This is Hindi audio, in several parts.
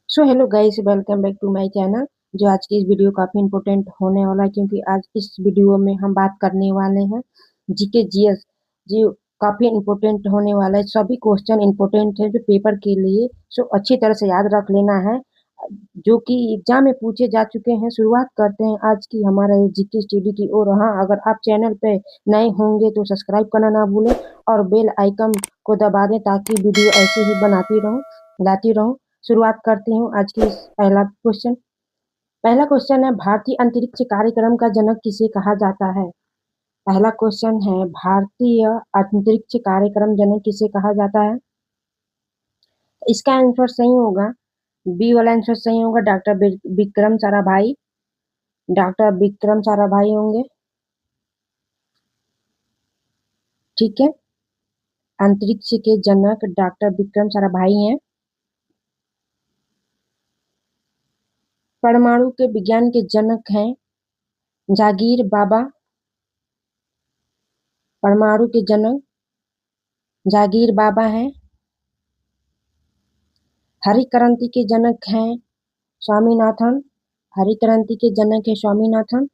So hello guys, welcome back to my channel. जो आज की इस वीडियो काफी इंपॉर्टेंट होने वाला है, क्योंकि आज इस वीडियो में हम बात करने वाले हैं जीके जीएस। जो काफी इंपॉर्टेंट होने वाला है, सभी क्वेश्चन इंपॉर्टेंट है जो पेपर के लिए। सो अच्छी तरह से याद रख लेना है, जो कि एग्जाम में पूछे जा चुके हैं। शुरुआत करते हैं आज की हमारा जीके स्टडी की। और हाँ, अगर आप चैनल पे नए होंगे तो सब्सक्राइब करना ना भूलें और बेल आइकन को दबा दें, ताकि वीडियो ऐसे ही बनाती रहूं, लाती रहूं। शुरुआत करती हूँ आज की पहला क्वेश्चन। पहला क्वेश्चन है, भारतीय अंतरिक्ष कार्यक्रम का जनक किसे कहा जाता है? पहला क्वेश्चन है, भारतीय अंतरिक्ष कार्यक्रम जनक किसे कहा जाता है? इसका आंसर सही होगा, बी वाला आंसर सही होगा, डॉक्टर विक्रम साराभाई। डॉक्टर विक्रम साराभाई होंगे। ठीक है, अंतरिक्ष के जनक डॉक्टर विक्रम साराभाई हैं। परमाणु के विज्ञान के जनक हैं जागीर बाबा। परमाणु के जनक जागीर बाबा हैं। हरी क्रांति के जनक हैं स्वामीनाथन। हरी क्रांति के जनक है स्वामीनाथन।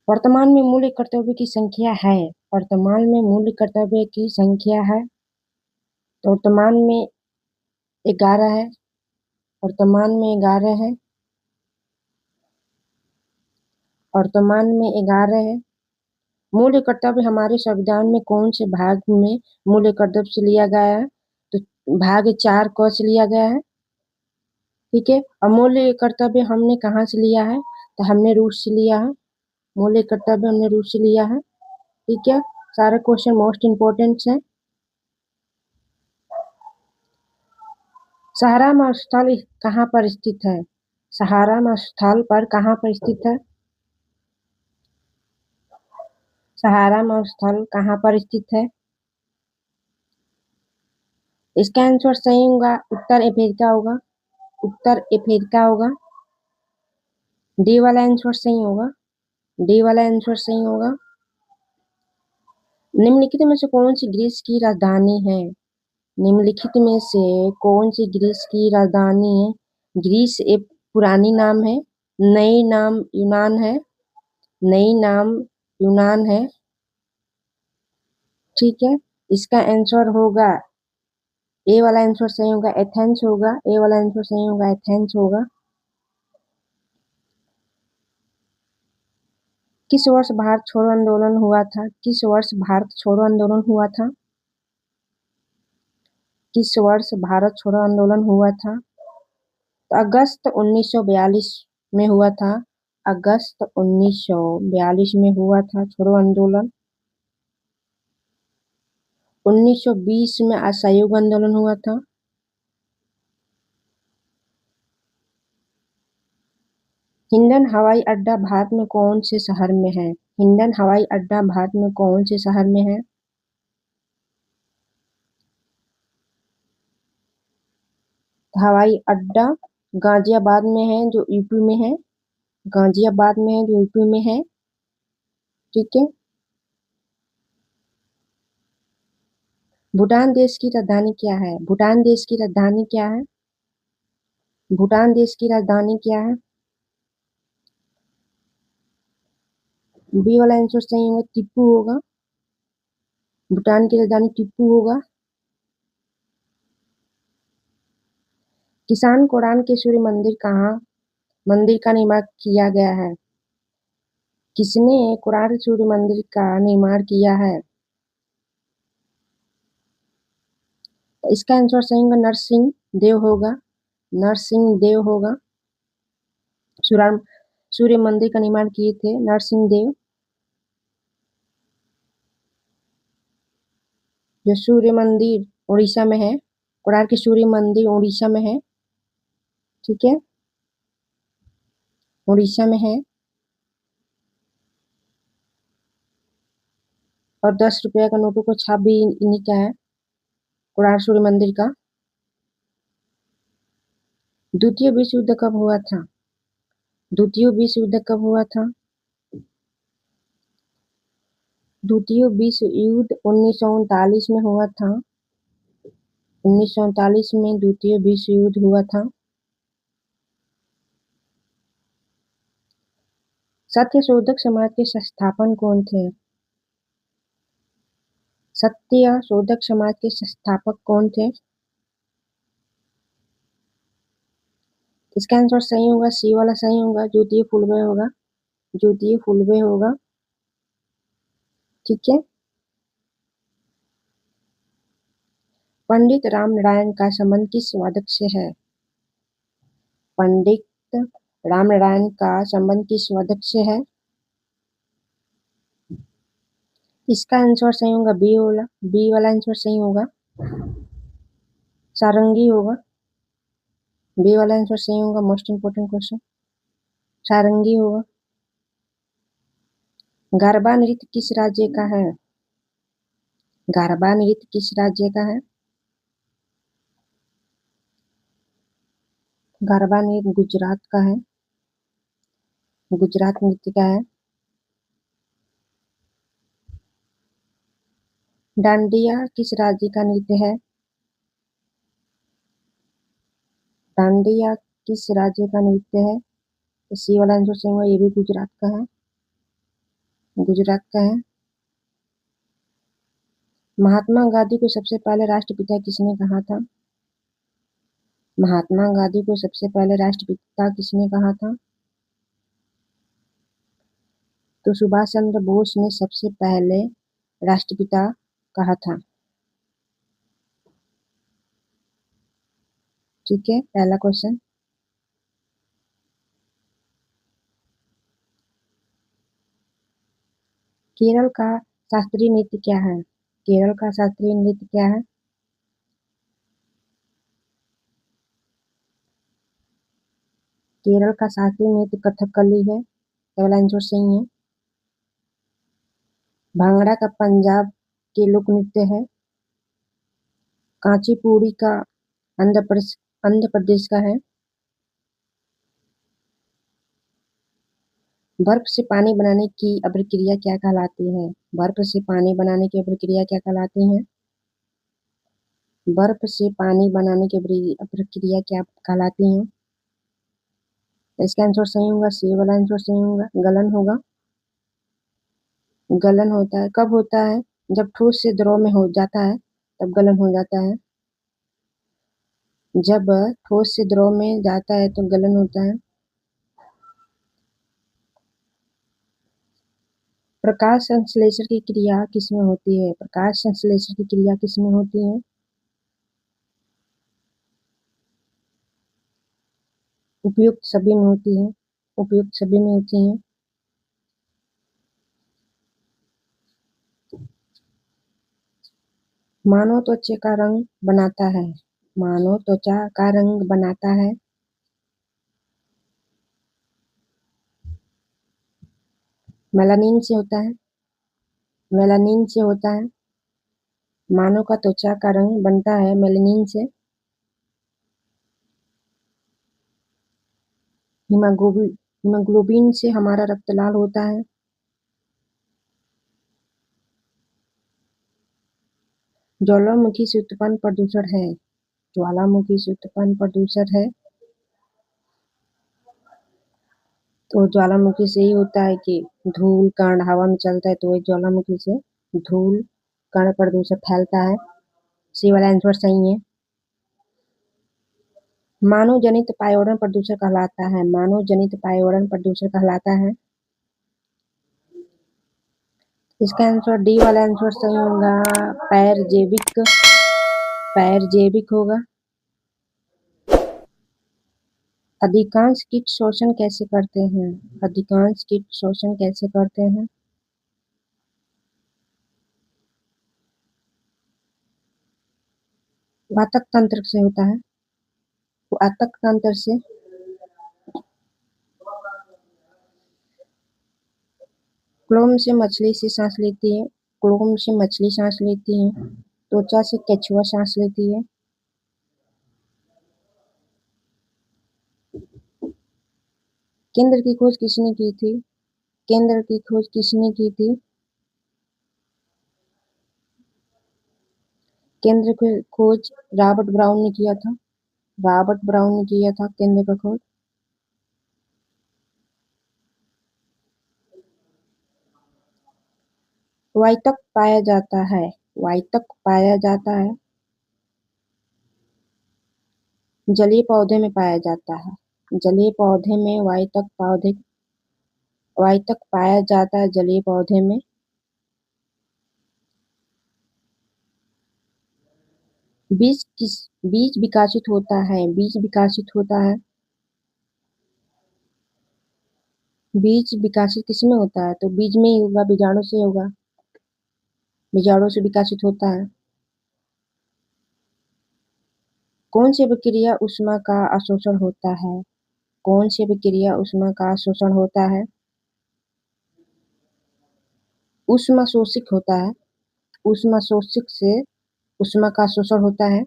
वर्तमान में मूल्य कर्तव्य की संख्या है। वर्तमान में मूल्य कर्तव्य की संख्या है, तो वर्तमान में 11 है। वर्तमान में 11 है। वर्तमान में 11 है। मूल्य कर्तव्य हमारे संविधान में कौन से भाग में मूल्य कर्तव्य से लिया गया है? तो भाग 4 क से लिया गया है। ठीक है, और मूल्य कर्तव्य हमने कहाँ से लिया है? तो हमने रूस से लिया है। मूल्य कर्तव्य हमने रूस से लिया है। ठीक है, सारे क्वेश्चन मोस्ट इम्पोर्टेंट है। सहारा स्थल कहाँ पर स्थित है? सहारा स्थल पर कहाँ पर स्थित है? सहारा स्थल कहाँ पर स्थित है? इसका आंसर सही होगा, उत्तर अफ्रीका होगा। उत्तर अफ्रीका होगा। डी वाला आंसर सही होगा। डी वाला आंसर सही होगा। निम्नलिखित में से कौन सी ग्रीस की राजधानी है? निम्नलिखित में से कौन सी ग्रीस की राजधानी है? ग्रीस एक पुरानी नाम है, नई नाम यूनान है। नई नाम यूनान है। ठीक है, इसका आंसर होगा, ए वाला आंसर सही होगा, एथेंस होगा। ए वाला आंसर सही होगा, एथेंस होगा। किस वर्ष भारत छोड़ो आंदोलन हुआ था? किस वर्ष भारत छोड़ो आंदोलन हुआ था? किस वर्ष भारत छोड़ो आंदोलन हुआ था? तो अगस्त 1942 में हुआ था। अगस्त 1942 में हुआ था छोड़ो आंदोलन। 1920 में असहयोग आंदोलन हुआ था। हिंडन हवाई अड्डा भारत में कौन से शहर में है? हिंडन हवाई अड्डा भारत में कौन से शहर में है? हवाई अड्डा गाजियाबाद में है, जो यूपी में है। गाजियाबाद में है, जो यूपी में है। ठीक है, भूटान देश की राजधानी क्या है? भूटान देश की राजधानी क्या है? भूटान देश की राजधानी क्या है? बी वाला आंसर सही होगा, टिप्पू होगा। भूटान की राजधानी टिप्पू होगा। किसान कोरान के सूर्य मंदिर कहाँ मंदिर का निर्माण किया गया है? किसने कोरान सूर्य मंदिर का निर्माण किया है? तो इसका आंसर सही होगा, नरसिंह देव होगा। नरसिंह देव होगा। सूर्य सूर्य मंदिर का निर्माण किए थे नरसिंह देव। जो सूर्य मंदिर उड़ीसा में है, कोणार्क के सूर्य मंदिर उड़ीसा में है। ठीक है, उड़ीसा में है। और 10 रुपया का नोटों को छाप भी इन्हीं का है, कोणार्क सूर्य मंदिर का। द्वितीय विश्व युद्ध कब हुआ था? द्वितीय विश्व युद्ध कब हुआ था? द्वितीय विश्व युद्ध 1939 में हुआ था। 1939 में द्वितीय विश्व युद्ध हुआ था। सत्यशोधक समाज के संस्थापक कौन थे? सत्यशोधक समाज के संस्थापक कौन थे? इसका आंसर सही होगा, सी वाला सही होगा, ज्योति फुलवे होगा, ज्योति फुलवे होगा। ठीक है। पंडित रामनारायण का संबंध किस वादक से है? पंडित रामनारायण का संबंध किस वादक से है? इसका आंसर सही होगा बी वाला आंसर सही होगा, सारंगी होगा। बी वाला आंसर सही होगा, मोस्ट इंपोर्टेंट क्वेश्चन, सारंगी होगा। गरबा नृत्य किस राज्य का है? गरबा नृत्य किस राज्य का है? गरबा नृत्य गुजरात का है, गुजरात नृत्य का है। डांडिया किस राज्य का नृत्य है? डांडिया किस राज्य का नृत्य है? तो सी वाला आंसर सही होगा, ये भी गुजरात का है, गुजरात का है। महात्मा गांधी को सबसे पहले राष्ट्रपिता किसने कहा था? महात्मा गांधी को सबसे पहले राष्ट्रपिता किसने कहा था? तो सुभाष चंद्र बोस ने सबसे पहले राष्ट्रपिता कहा था। ठीक है, पहला क्वेश्चन। केरल का शास्त्रीय नृत्य क्या है? केरल का शास्त्रीय नृत्य क्या है? केरल का शास्त्रीय नृत्य कथकली है, पहला आंसर सही है। भांगड़ा का पंजाब के लोक नृत्य है। कांचीपुरी का आंध्र प्रदेश का है। बर्फ से पानी बनाने की अभिक्रिया क्या कहलाती है? बर्फ से पानी बनाने की अभिक्रिया क्या कहलाती है? बर्फ से पानी बनाने की प्रक्रिया क्या कहलाती है? इसका आंसर सही होगा, सी वाला आंसर सही होगा, गलन होगा। गलन होता है, कब होता है? जब ठोस से द्रव में हो जाता है तब गलन हो जाता है। जब ठोस से द्रव में जाता है तो गलन होता है। प्रकाश संश्लेषण की क्रिया किसमें होती है? प्रकाश संश्लेषण की क्रिया किसमें होती है? उपयुक्त सभी में होती है, उपयुक्त सभी में होती है। मानव त्वचा का रंग बनाता है, मानव त्वचा का रंग बनाता है। मेलानिन से होता है, मेलानिन से होता है। मानव का त्वचा का रंग बनता है मेलानिन से। हीमोग्लोबिन से हमारा रक्त लाल होता है। ज्वालामुखी से उत्पन्न प्रदूषण है, ज्वालामुखी से उत्पन्न प्रदूषण है। तो ज्वालामुखी से ही होता है कि धूल कण हवा में चलता है, तो वही ज्वालामुखी से धूल कण प्रदूषण फैलता है। सी वाला आंसर सही है। मानव जनित पर्यावरण प्रदूषण कहलाता है, मानव जनित पर्यावरण प्रदूषण कहलाता है। इसका आंसर डी वाला आंसर सही होगा, पैर जैविक होगा। अधिकांश कीट शोषण कैसे करते हैं? अधिकांश कीट शोषण कैसे करते हैं? वातक तंत्र से होता है, वातक तंत्र से। क्लोम से मछली से सांस लेती है, क्लोम से मछली सांस लेती है। त्वचा से केंचुआ सांस लेती है। केंद्र की खोज किसने की थी? केंद्र की खोज किसने की थी? केंद्र की खोज रॉबर्ट ब्राउन ने किया था। रॉबर्ट ब्राउन ने किया था केंद्र का खोज। वायतक पाया जाता है। वायतक पाया जाता है जलीय पौधे में पाया जाता है। जलीय पौधे में वायतक पाया जाता है जलीय पौधे में। बीज विकासित होता है। बीज विकासित होता है। बीज विकासित किसमें होता है? तो बीज में ही होगा, बीजाणु से होगा। बीजाणु से विकासित होता है। कौन सी प्रक्रिया ऊष्मा का अवशोषण होता है? कौन सी प्रक्रिया ऊष्मा का अवशोषण होता है? ऊष्मा शोषित होता है। ऊष्मा शोषित से ऊष्मा का शोषण होता है।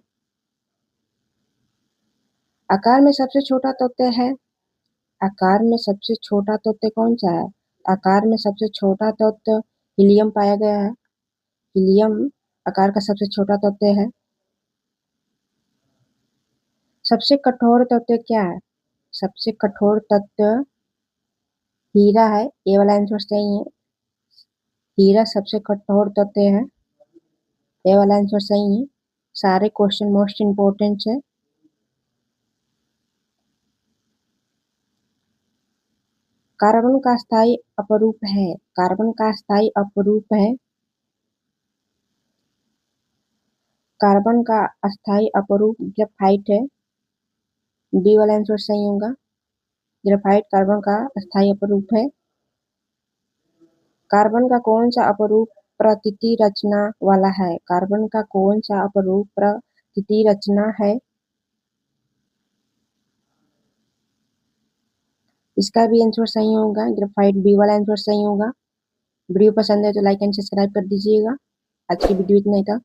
आकार में सबसे छोटा तत्व है। आकार में सबसे छोटा तत्व कौन सा है? आकार में सबसे छोटा तत्व हीलियम पाया गया है। हीलियम आकार का सबसे छोटा तत्व है। सबसे कठोर तत्व क्या है? सबसे कठोर तत्व हीरा है। ये वाला आंसर सही है। हीरा सबसे कठोर तत्व है। ये वाला आंसर सही है। सारे क्वेश्चन मोस्ट इंपोर्टेंट है। कार्बन का स्थायी अपरूप है। कार्बन का स्थायी अपरूप है। कार्बन का अस्थायी अपरूप ग्रेफाइट है। बी वाला आंसर सही होगा। ग्रेफाइट कार्बन का अस्थायी अपरूप है। कार्बन का कौन सा अपरूप प्रकृति रचना वाला है? कार्बन का कौन सा अपरूप प्रकृति रचना है? इसका भी आंसर सही होगा। ग्रेफाइट बी वाला आंसर सही होगा। वीडियो पसंद है तो लाइक एंड सब्सक्राइब कर दीजिएगा। आज की वीडियो इतना ही था।